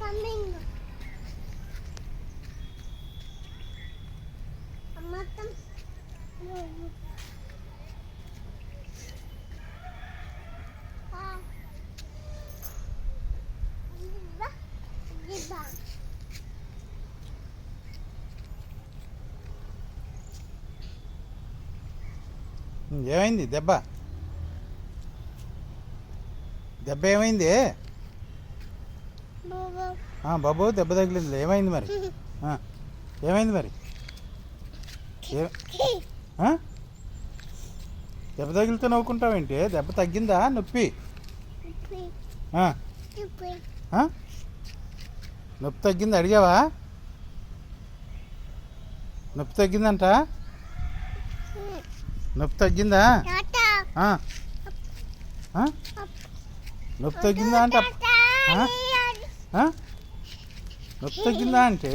coming. Amatam. ఏమైంది దెబ్బ? దెబ్బ ఏమైంది? బాబు దెబ్బ తగిలింది. ఏమైంది మరి? ఏమైంది మరి? దెబ్బ తగిలితే నవ్వుకుంటావేంటి? దెబ్బ తగ్గిందా? నొప్పి నొప్పి తగ్గింది. అడిగావా? నొప్పి తగ్గిందంట. నొప్పి తగ్గిందా? నొప్పి తగ్గిందా అంట. నొప్పి తగ్గిందా అంటే